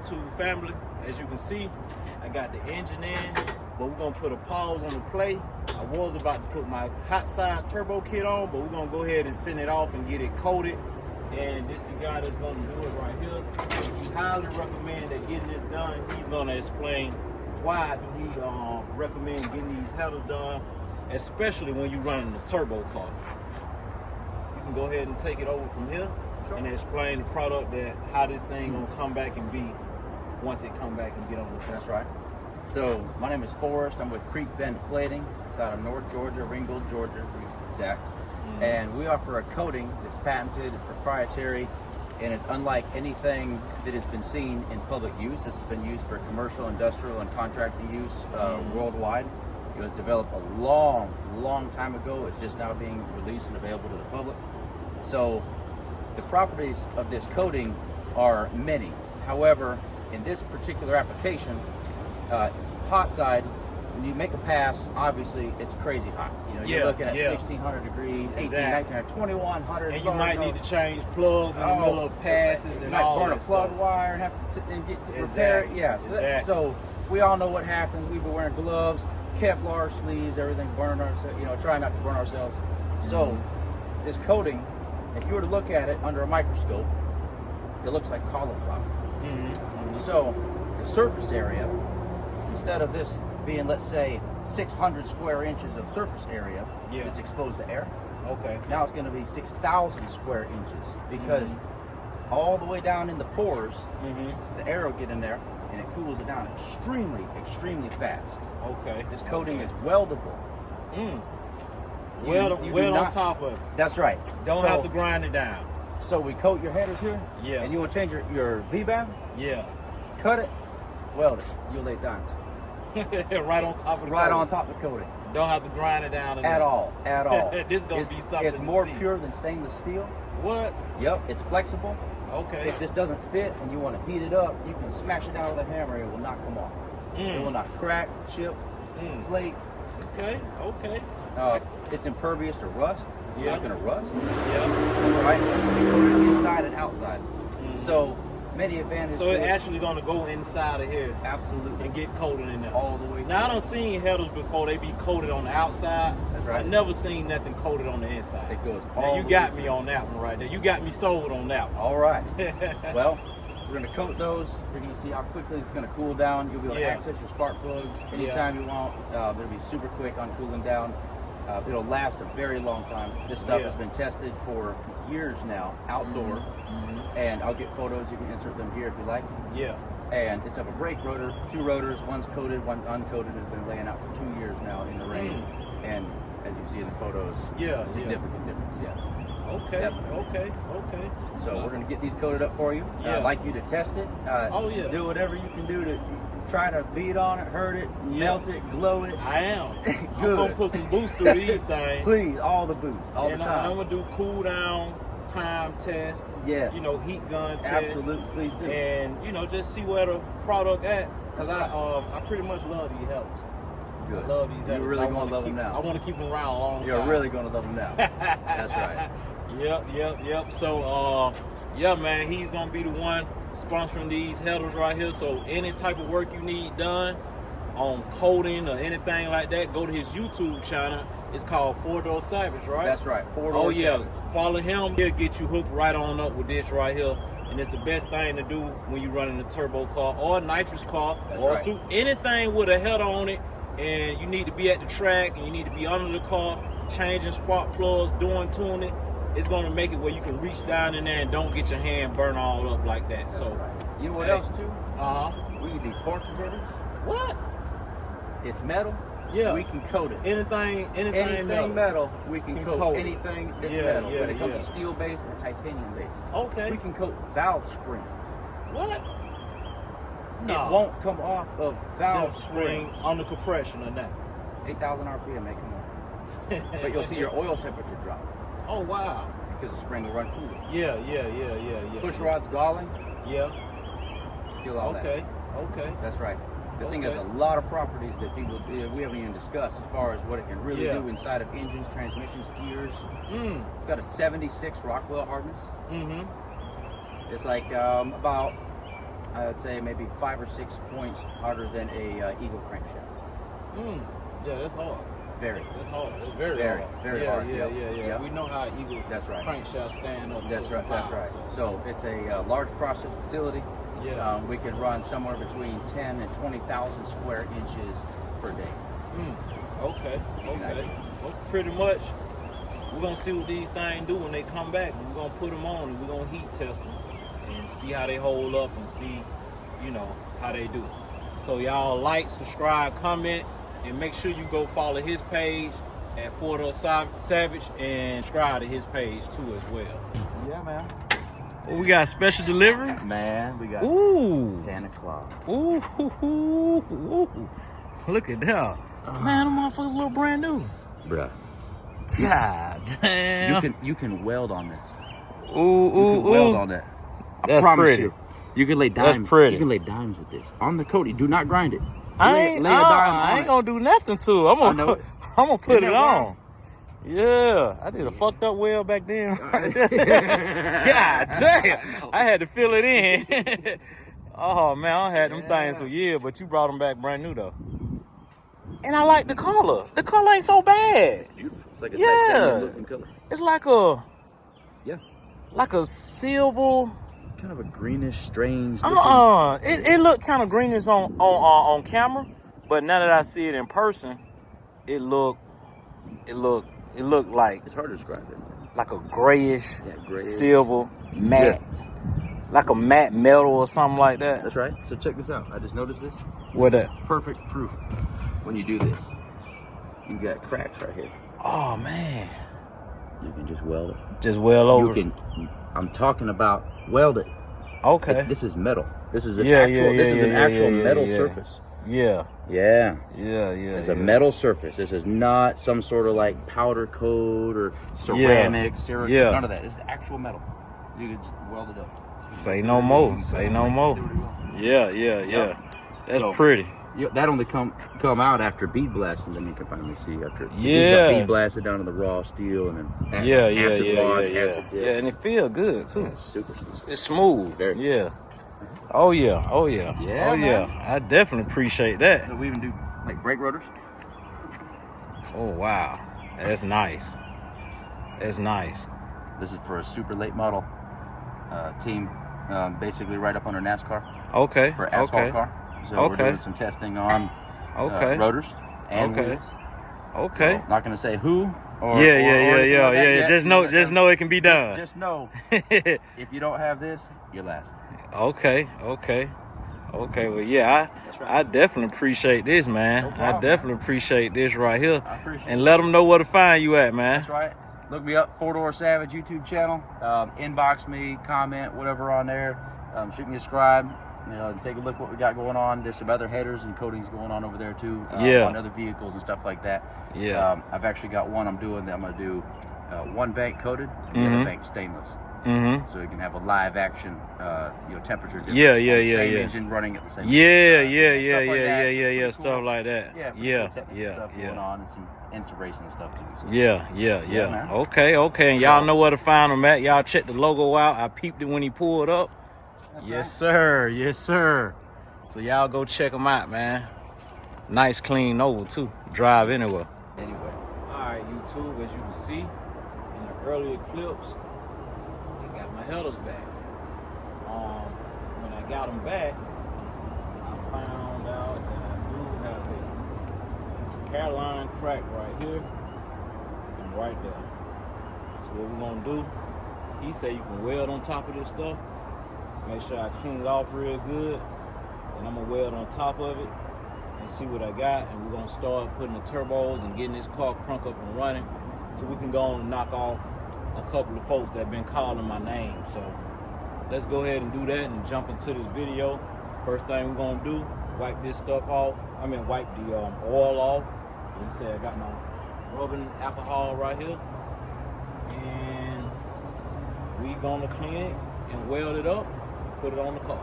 YouTube family. As you can see, I got the engine in, but we're gonna put a pause on the play. I was about to put my hot side turbo kit on, but we're gonna go ahead and send it off and get it coated. And this the guy that's gonna do it right here. We highly recommend that getting this done. He's gonna explain why do he recommend getting these headers done, especially when you're running the turbo car. You can go ahead and take it over from here. Sure. And explain the product, that how this thing gonna come back and be once it come back and get on the track. That's right. So my name is Forrest. I'm with Creek Bend Plating. It's out of North Georgia, Ringgold, Georgia, to be exact. And we offer a coating that's patented, it's proprietary, and it's unlike anything that has been seen in public use. This has been used for commercial, industrial, and contracting use worldwide. It was developed a long time ago. It's just now being released and available to the public. So the properties of this coating are many. However, in this particular application, hot side, when you make a pass, obviously it's crazy hot. You know, you're looking at 1,600 degrees, 1,800, 2,100. And you might need to change plugs in the middle of passes and all that. You might burn a plug wire and have to get to repair it. Yeah, so we all know what happens. We've been wearing gloves, Kevlar sleeves, everything, burn ourselves. You know, try not to burn ourselves. So this coating, if you were to look at it under a microscope, it looks like cauliflower. So the surface area, instead of this being, let's say, 600 square inches of surface area that's exposed to air, now it's going to be 6,000 square inches, because all the way down in the pores, the air will get in there and it cools it down extremely fast. This coating is weldable. Weld on top of it. That's right. Don't have to grind it down. So we coat your headers here. And you want to change your V-band? Cut it, weld it. You'll lay dimes. Right on top of the Right on top of the coating. Don't have to grind it down at all. This is gonna be something. It's more pure than stainless steel. What? Yep. It's flexible. If this doesn't fit and you want to heat it up, you can smash it down with a hammer. It will not come off. It will not crack, chip, flake. It's impervious to rust. It's not going to rust. That's right. It's coated inside and outside. So many advantages. So it's actually going to go inside of here. Absolutely. And get coated in there. All the way. Now, I done seen headers before, they be coated on the outside. That's right. I never seen nothing coated on the inside. It goes all now, you got me on that one right there. You got me sold on that one. All right. Well, we're going to coat those. You're going to see how quickly it's going to cool down. You'll be able to access your spark plugs anytime you want. It'll be super quick on cooling down. It'll last a very long time. This stuff has been tested for years now, outdoor. And I'll get photos. You can insert them here if you like. And it's of a brake rotor, 2 rotors. One's coated, one uncoated. Has been laying out for 2 years now in the rain. And as you see in the photos, significant difference. Definitely. So we're going to get these coated up for you. I'd like you to test it. Do whatever you can do to try to beat on it, hurt it, melt it, glow it. I am. I'm going to put some boost through these things. Please, all the boost, all the time. I'm going to do cool down time test. You know, heat gun test. Absolutely, please do. And, you know, just see where the product at. Because I pretty much love these helps. Good. I love these helps. You're really going to love them now. I want to keep them around a long time. You're really going to love them now. That's right. Yep. So, yeah, man, he's going to be the one sponsoring these headers right here. So any type of work you need done on coating or anything like that, go to his YouTube channel. It's called 4-Door Savage, right? That's right. 4-Door Savage. Follow him. He'll get you hooked right on up with this right here. And it's the best thing to do when you're running a turbo car or a nitrous car anything with a header on it, and you need to be at the track and you need to be under the car, changing spark plugs, doing tuning. It's going to make it where you can reach down in there and don't get your hand burn all up like that. That's right. You know what else too? We can do torque converters. What? It's metal. We can coat it. Anything metal, we can coat anything that's metal. When it comes to to steel base or titanium base. We can coat valve springs. What? No. It won't come off of valve springs. Under compression or nothing. 8,000 RPM may come on. But you'll see your oil temperature drop. Oh, wow. Because the spring will run cooler. Yeah. Push rod's galling. Feel all that. Okay. That's right. This thing has a lot of properties that we haven't even discussed as far as what it can really do inside of engines, transmissions, gears. It's got a 76 Rockwell hardness. It's like about I'd say maybe 5 or 6 points harder than a Eagle crankshaft. Yeah, that's hard. Very. That's hard. It's very hard. Very hard. Yeah. Yep. We know how Eagle That's right. crankshaft stand up. That's to right. some That's power, right. so- So it's a large process facility. Yeah. We can run somewhere between 10 and 20,000 square inches per day. Okay. Well, pretty much, we're gonna see what these things do when they come back. We're gonna put them on and we're gonna heat test them and see how they hold up and see, how they do. So y'all like, subscribe, comment, and make sure you go follow his page at Fort Savage and subscribe to his page too as well. Yeah, man. Well, we got special delivery. Man, we got Santa Claus. Ooh. Look at that. Man, them motherfuckers look brand new. Bruh. God damn. You can weld on this. Ooh. You can weld on that. I That's promise pretty. You can lay dimes. That's pretty. You can lay dimes with this on the coating. Do not grind it. I Lay ain't gonna do nothing to it. I'm gonna put Isn't it that on. wild? Yeah, I did a fucked up well back then. God damn, I had to fill it in. Oh man, I had them things for years, but you brought them back brand new though. And I like the color. The color ain't so bad. Beautiful. It's like a Yeah. titanium looking color. It's like a silver. Kind of a greenish, strange. It looked kind of greenish on camera, but now that I see it in person, it look like It's hard to describe it. like a grayish, grayish. silver matte, like a matte metal or something like that. That's right. So check this out. I just noticed this. What that? Perfect proof. When you do this, you got cracks right here. Oh man, You can just weld it. just well over. I'm talking about weld it. Okay. This is metal. This is an Yeah, actual yeah, metal yeah. surface. Yeah. Yeah. It's a metal surface. This is not some sort of like powder coat or ceramic, syracuse. Yeah. None of that. This is actual metal. You can just weld it up. Say no more. Say no more. Yeah. That's So, pretty. That only come out after bead blasting. Then you can finally see after. Yeah. Bead blasted down to the raw steel and then acid wash, acid dip. Yeah, and it feel good too. It's super smooth. It's smooth. Very. Yeah. Oh yeah. Yeah, man. I definitely appreciate that. So we even do like brake rotors. Oh wow. That's nice. This is for a super late model team, basically right up under NASCAR Okay. for asphalt car. So we're doing some testing on rotors and wheels. Okay. So, not going to say who. Or Just know it can be done. Just know if you don't have this, you're last. Okay. Well, yeah, That's right. I definitely appreciate this, man. No problem, I definitely appreciate this right here. I appreciate And let them know where to find you at, man. That's right. Look me up, 4-Door Savage YouTube channel. Inbox me, comment, whatever on there. Shoot me a subscribe. Take a look what we got going on. There's some other headers and coatings going on over there too. On other vehicles and stuff like that. Yeah. I've actually got one I'm doing that I'm going to do one bank coated and the other bank stainless. Mm-hmm. So you can have a live action, temperature difference. Yeah. Same engine running at the same time. Stuff like that. Stuff going on and some racing stuff too. So. Yeah. man. Okay. And y'all know where to find him at. Y'all check the logo out. I peeped it when he pulled up. Yes, sir. So y'all go check him out, man. Nice, clean oval too. Drive anywhere. Anyway. All right, YouTube. As you can see in the earlier clips, I got my headers back. When I got them back, I found out that I do have a hairline crack right here and right there. So what we're gonna do? He said you can weld on top of this stuff. Make sure I clean it off real good. And I'm gonna weld on top of it and see what I got. And we're gonna start putting the turbos and getting this car crunk up and running so we can go on and knock off a couple of folks that have been calling my name. So let's go ahead and do that and jump into this video. First thing we're gonna do, wipe this stuff off. Wipe the oil off. You see I got my rubbing alcohol right here. And we gonna clean it and weld it up. Put it on the car.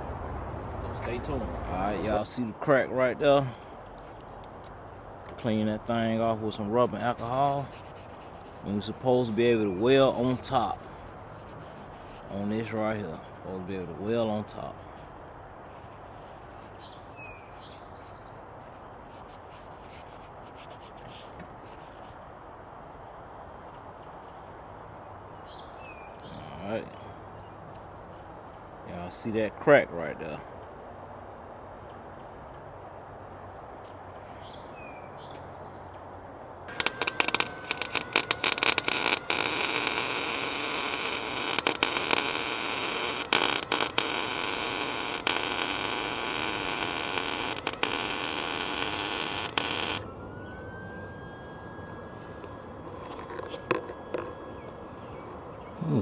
So stay tuned. Alright, y'all see the crack right there. Clean that thing off with some rubbing alcohol. And we're supposed to be able to weld on top. On this right here. Supposed to be able to weld on top. Alright. Y'all see that crack right there.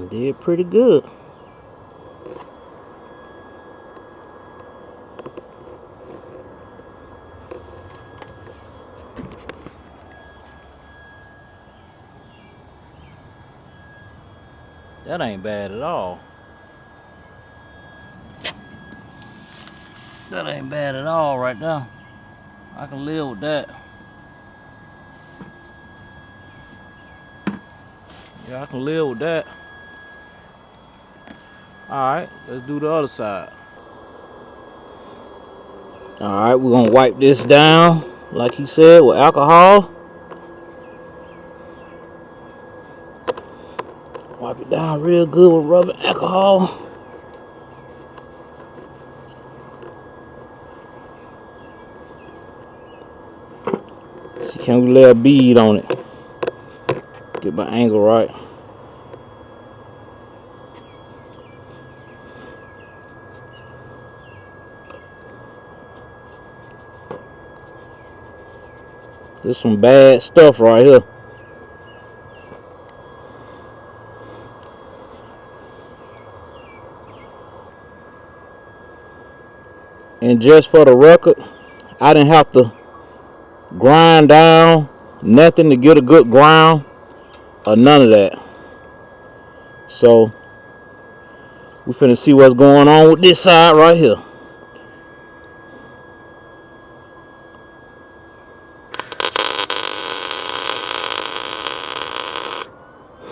Did pretty good. That ain't bad at all. That ain't bad at all right now. I can live with that. Yeah, I can live with that. Alright, let's do the other side. Alright, we're gonna wipe this down, like he said, with alcohol. Wipe it down real good with rubbing alcohol. See, can we lay a bead on it? Get my angle right. This some bad stuff right here. And just for the record, I didn't have to grind down nothing to get a good ground or none of that. So we finna see what's going on with this side right here.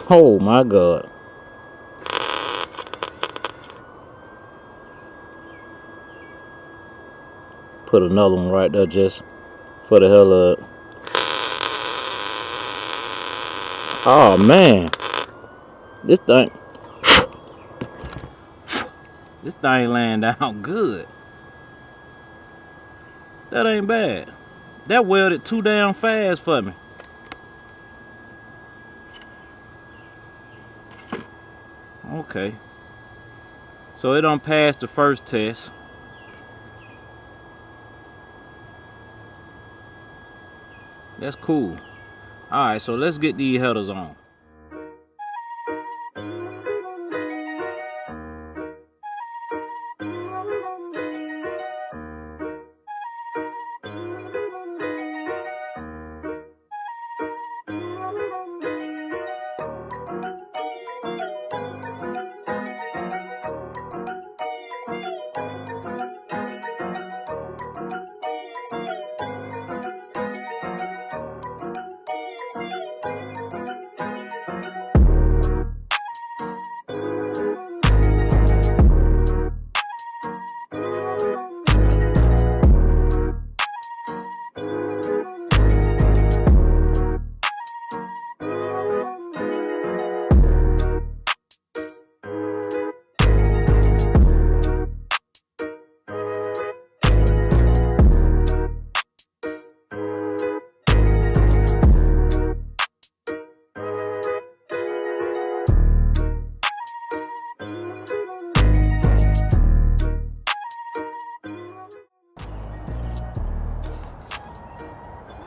Oh my God. Put another one right there just for the hell of it. Oh man. This thing laying down good. That ain't bad. That welded too damn fast for me. Okay. So it done passed the first test. That's cool. Alright, so let's get these headers on.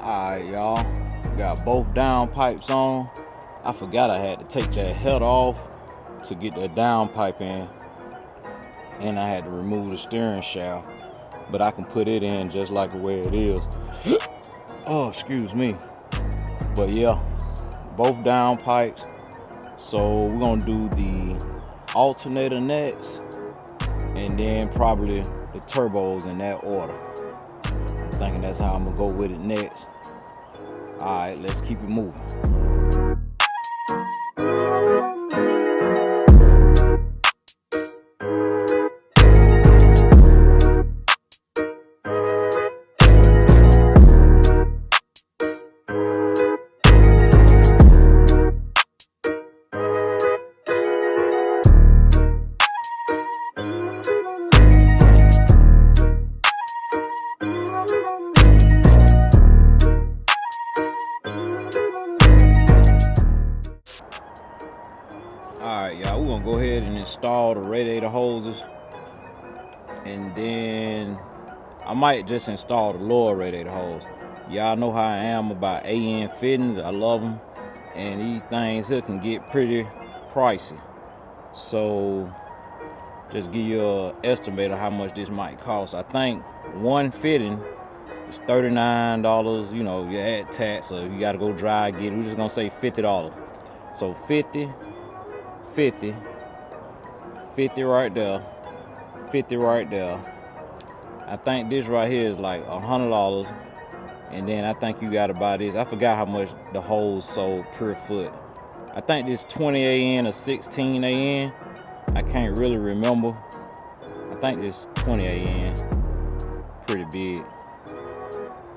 Alright, y'all. Got both down pipes on. I forgot I had to take that head off to get that down pipe in. And I had to remove the steering shaft. But I can put it in just like the way it is. Oh, excuse me. But yeah, both down pipes. So we're gonna do the alternator next. And then probably the turbos in that order. I'm thinking that's how I'm gonna go with it next. Alright, let's keep it moving. install the radiator hoses, and then I might just install the lower radiator hose. Y'all know how I am about AN fittings. I love them, and these things here can get pretty pricey. So just give you an estimate of how much this might cost. I think one fitting is $39. You know, you add tax, so you got to go dry get it. We're just gonna say $50. So 50, 50, 50 right there, 50 right there. I think this right here is like $100, and then I think you got to buy this. I forgot how much the hose sold per foot. I think this 20 AN or 16 AN. I can't really remember. I think this 20 AN. Pretty big.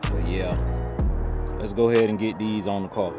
But yeah, let's go ahead and get these on the car.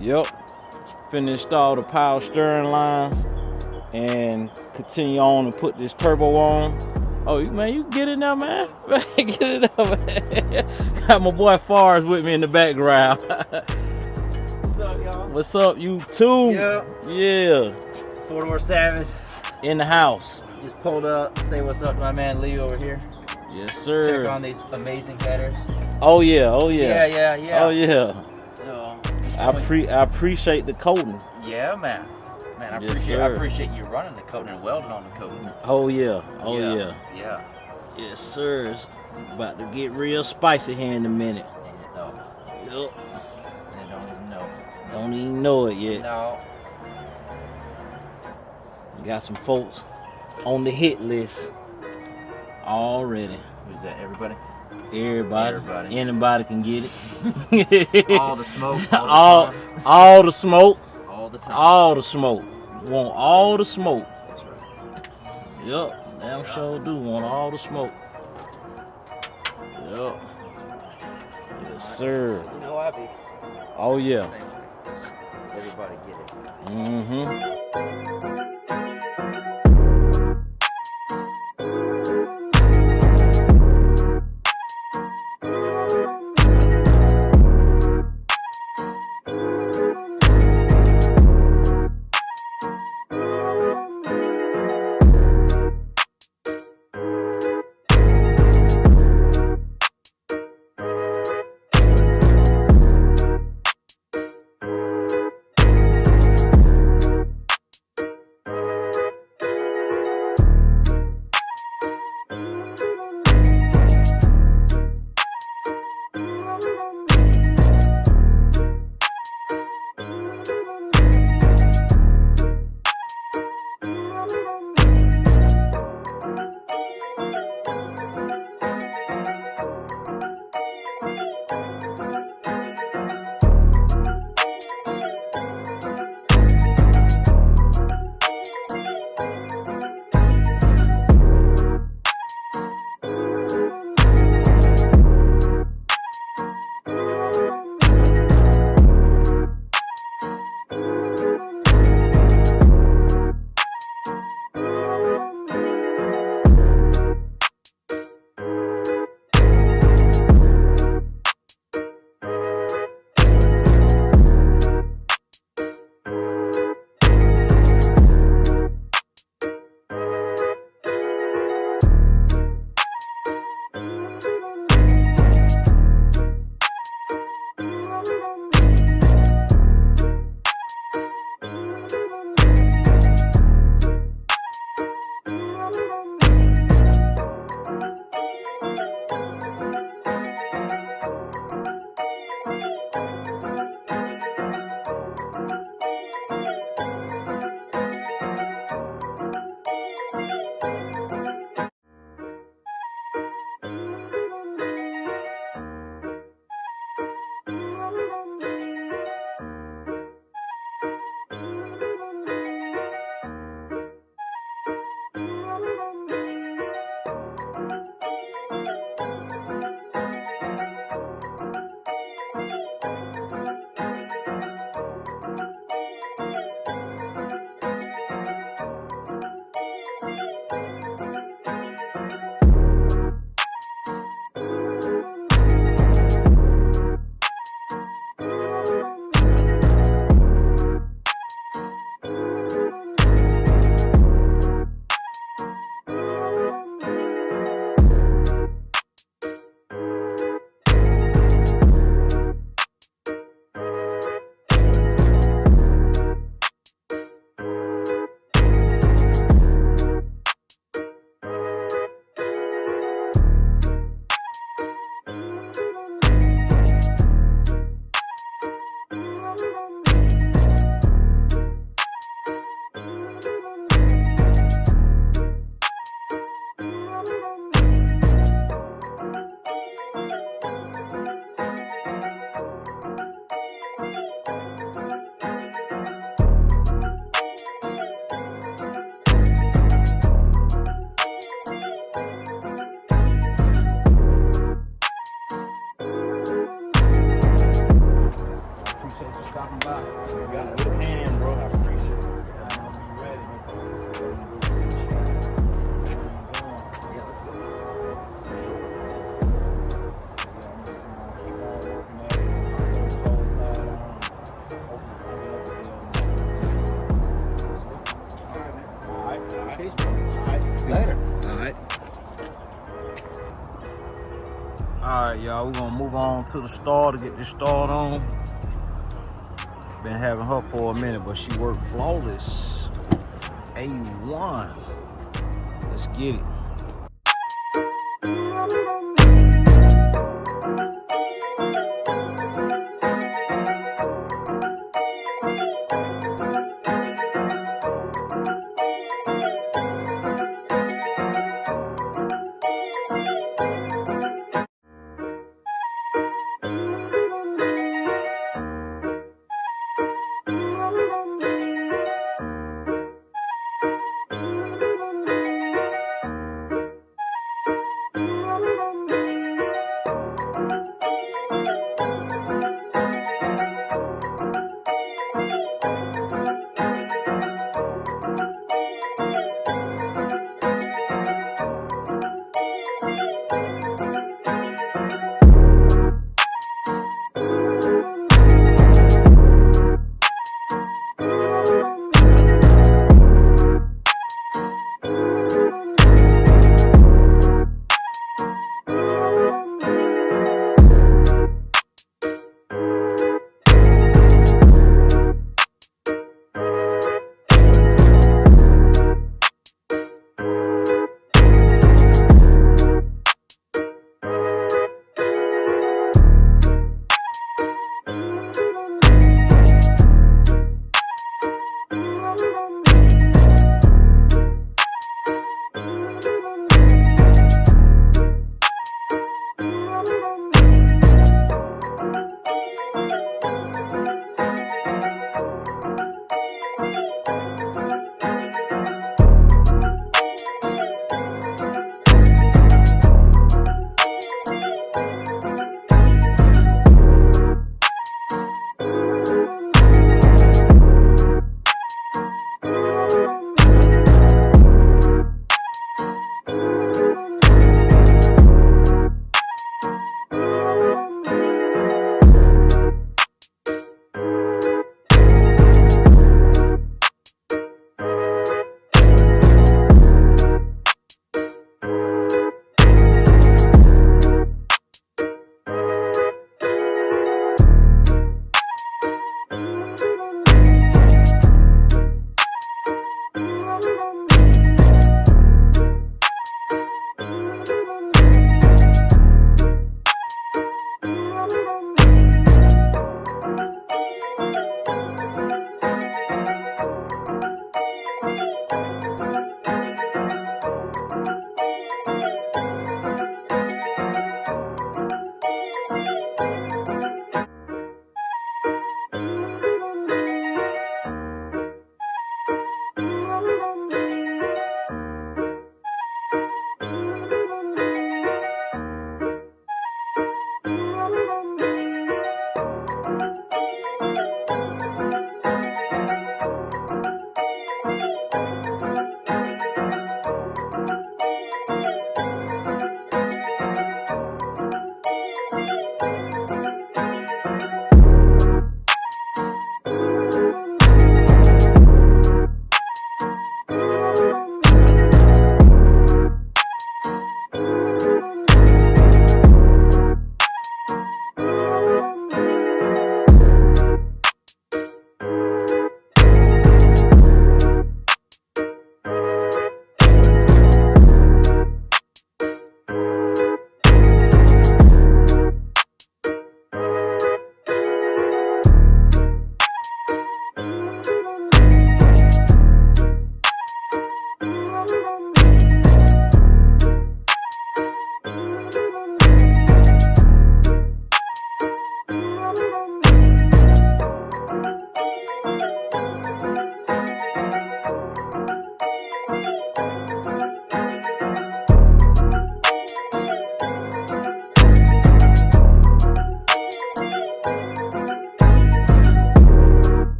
Yep, finished all the power steering lines and continue on to put this turbo on. Oh, man, you get it now, man. Get it up, man. Got my boy Forrest with me in the background. What's up, y'all? What's up, you too? Yep. Yeah. 4-door Savage. In the house. Just pulled up. Say what's up to my man Lee over here. Yes, sir. Check on these amazing headers. Oh yeah, oh yeah. Yeah. Oh yeah. So, I appreciate the coating. Yeah, man. I appreciate you running the coating and welding on the coating. Oh yeah. Oh yeah. Yeah. Yes, sir. It's about to get real spicy here in a minute. And Yup. they don't even know. Don't even know it yet. No. Got some folks on the hit list already. Who's that? Everybody? Everybody. Anybody can get it. All the smoke. All the smoke. All the time. All the smoke. Want all the smoke. That's right. Yup. Damn sure do want all the smoke. Yup. Yes, sir. You know I be. Oh yeah. Same way. Everybody get it. Mm-hmm. Stopping by. You got a good hand, bro. I appreciate it. I must be ready. Yeah, let's go. Keep on working at it. Cold side on. Hopefully, I'll be able to. All right. Peace, bro. All right. Later. All right. All right, y'all. We're gonna move on to the stall to get this stalled on. Been having her for a minute, but she worked flawless. A1. Let's get it.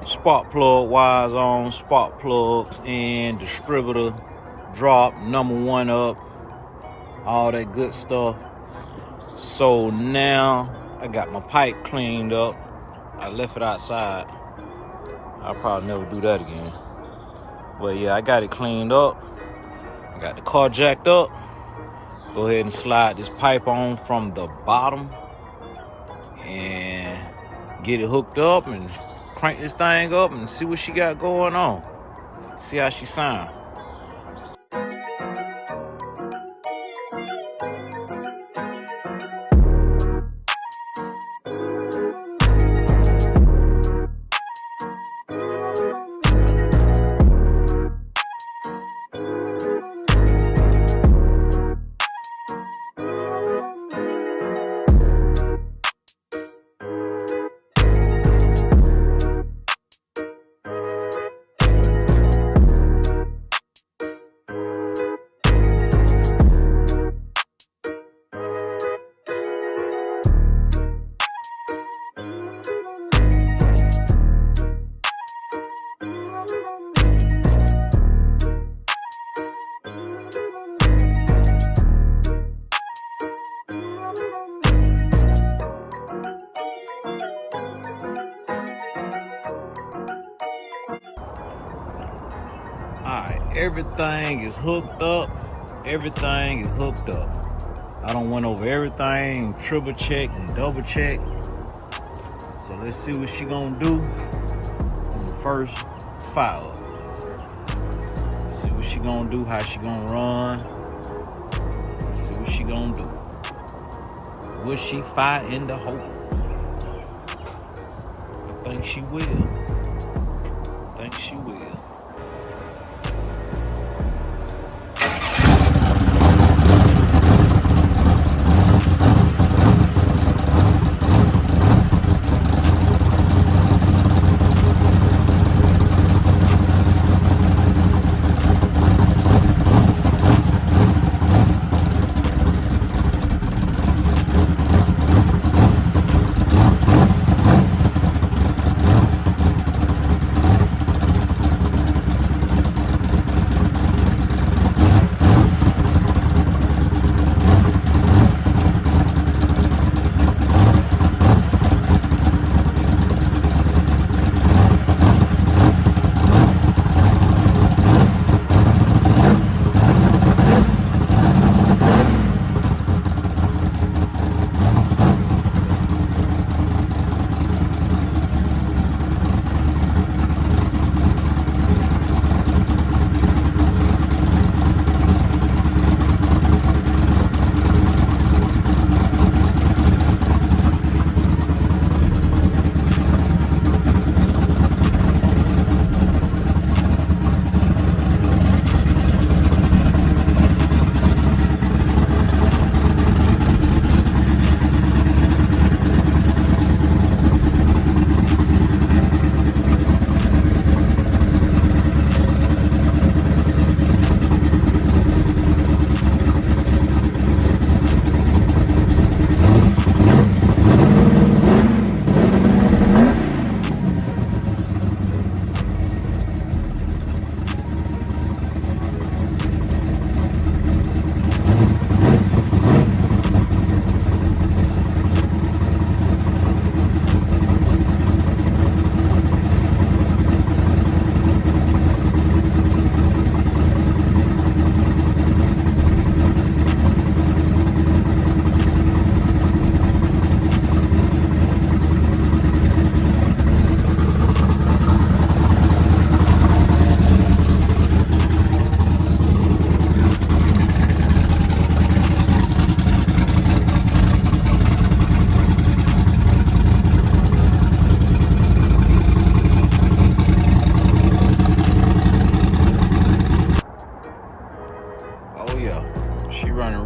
Spark plug wires on, spark plugs in, distributor drop, number 1 up, all that good stuff. So now I got my pipe cleaned up. I left it outside. I'll probably never do that again. But yeah, I got it cleaned up. I got the car jacked up. Go ahead and slide this pipe on from the bottom and get it hooked up and crank this thing up and see what she got going on. See how she sound. Alright, everything is hooked up. Everything is hooked up. I done went over everything, triple check and double check. So let's see what she gonna do on the first fire up. See what she gonna do, how she gonna run. See what she gonna do. Will she fire in the hole? I think she will. I think she will.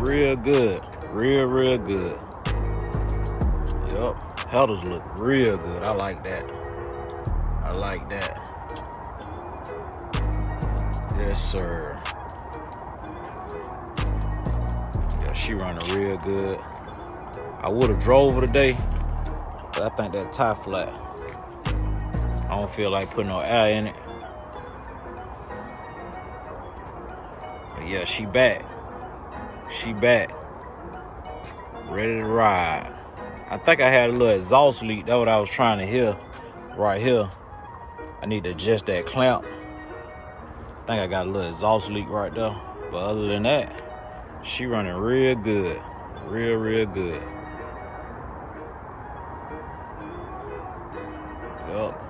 Real good. Real good. Yup. Headers look real good. I like that. I like that. Yes, sir. Yeah, she running real good. I would have drove her today, but I think that tie flat. I don't feel like putting no air in it. But yeah, she back. She back. Ready to ride. I think I had a little exhaust leak. That's what I was trying to hear right here. I need to adjust that clamp. I think I got a little exhaust leak right there. But other than that, she running real good. Real good. Yup.